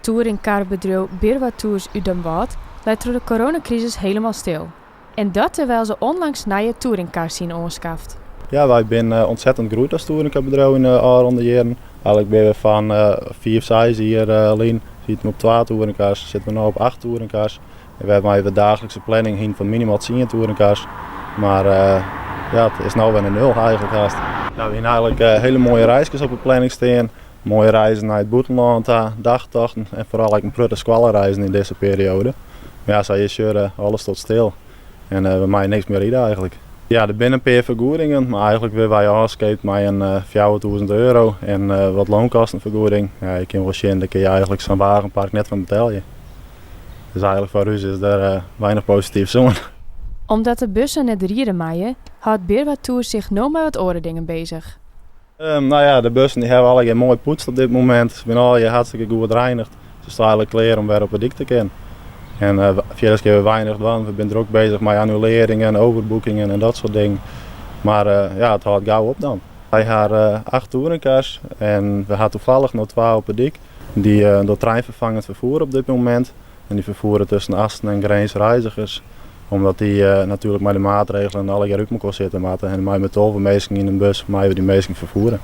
touringcarbedrijf Birwa Tours uit Den Bosch leidt door de coronacrisis helemaal stil. En dat terwijl ze onlangs nieuwe touringcars zien aanschaft. Ja, wij zijn ontzettend groot als touringcarbedrijf in de aanronde jaren. Eigenlijk ben we van 4, 6 hier alleen. Zitten we op 2 touringcars, zitten we nu op 8 touringcars. En we hebben de dagelijkse planning heen van minimaal 10 touringcars. Maar ja, het is nu weer een 0 eigenlijk haast. Nou, we hebben eigenlijk hele mooie reisjes op de planning staan. Mooie reizen naar het buitenland, dagtochten en vooral een prettige squallenreizen in deze periode. Maar ja, zoals je ziet, alles tot stil. En we maken niks meer rijden eigenlijk. Ja, er zijn een paar vergoedingen, maar eigenlijk willen wij aanschaft met een €4.000 en wat loonkostenvergoeding. Ja, je kan wel zien, dan kun je eigenlijk zo'n wagenpark net van betalen. Dus eigenlijk voor ons is er weinig positief zo'n. Omdat de bussen net rijden maaien, houdt Birwa Tours zich nu met wat andere dingen bezig. Nou ja, de bussen die hebben allemaal mooi poetst op dit moment. Ze zijn al hartstikke goed gereinigd. Ze staan eigenlijk klaar om weer op het dik te kunnen. En verder hebben we weinig gedaan. We zijn er ook bezig met annuleringen, overboekingen en dat soort dingen. Maar ja, het houdt gauw op dan. Wij hebben 8 touringcars en we hebben toevallig nog 2 op het dik. Die door treinvervangend vervoeren op dit moment. En die vervoeren tussen Asten en Grens reizigers. Omdat die natuurlijk met de maatregelen alle keer op elkaar zitten moeten. En met 12 mensen in een bus moeten we die mensen vervoeren.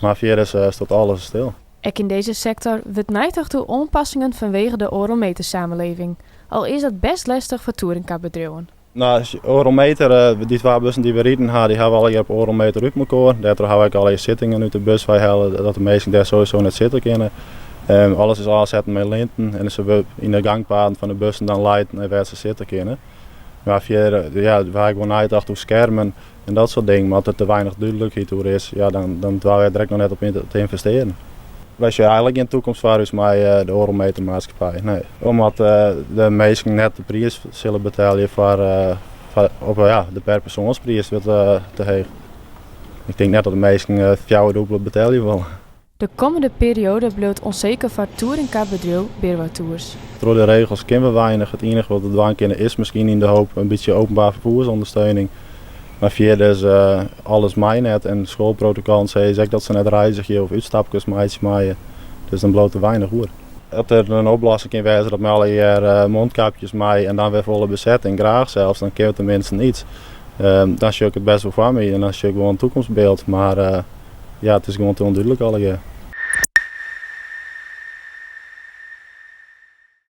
Maar verder staat alles stil. Ook in deze sector wordt neigtig door aanpassingen vanwege de Eurometer-samenleving. Al is dat best lastig voor touringcarbedrijven. Nou, Eurometer, die 2 bussen die we rijden, die hebben we alle keer op Eurometer op elkaar. Daardoor hebben we alle zittingen uit de bus dat de mensen daar sowieso net zitten kunnen. Alles is aanzetten met linten en ze we in de gangpaden van de bussen dan leiden en waar ze zitten kunnen. Maar verder, ja, we hebben gewoon uitdacht hoe schermen en dat soort dingen, maar als er te weinig duidelijkheid over is, ja, dan dwalen we direct nog net op te investeren. Wij zijn eigenlijk in de toekomst voor ons met de Eurometermaatschappij. Nee, omdat de mensen net de prijs zullen betalen voor de per persoonsprijs wordt te hoog. Ik denk net dat de mensen $4.000 betalen willen. De komende periode blijft onzeker voor touringcarbedrijf Birwa Tours. Door de regels kennen we weinig. Het enige wat we doen kunnen is misschien in de hoop een beetje openbaar vervoersondersteuning. Maar verder is alles net en schoolprotocol zeggen dat ze net reizigen of uitstapjes maaien. Dus dan bloot er weinig hoor. Dat er een oplossing kan wezen dat we alle jaar mondkapjes maaien en dan weer volle bezetting, graag zelfs, dan keert de mensen iets. Dan zie ik het best wel voor me en dan zie ik gewoon een toekomstbeeld. Maar ja, het is gewoon te onduidelijk alle jaar.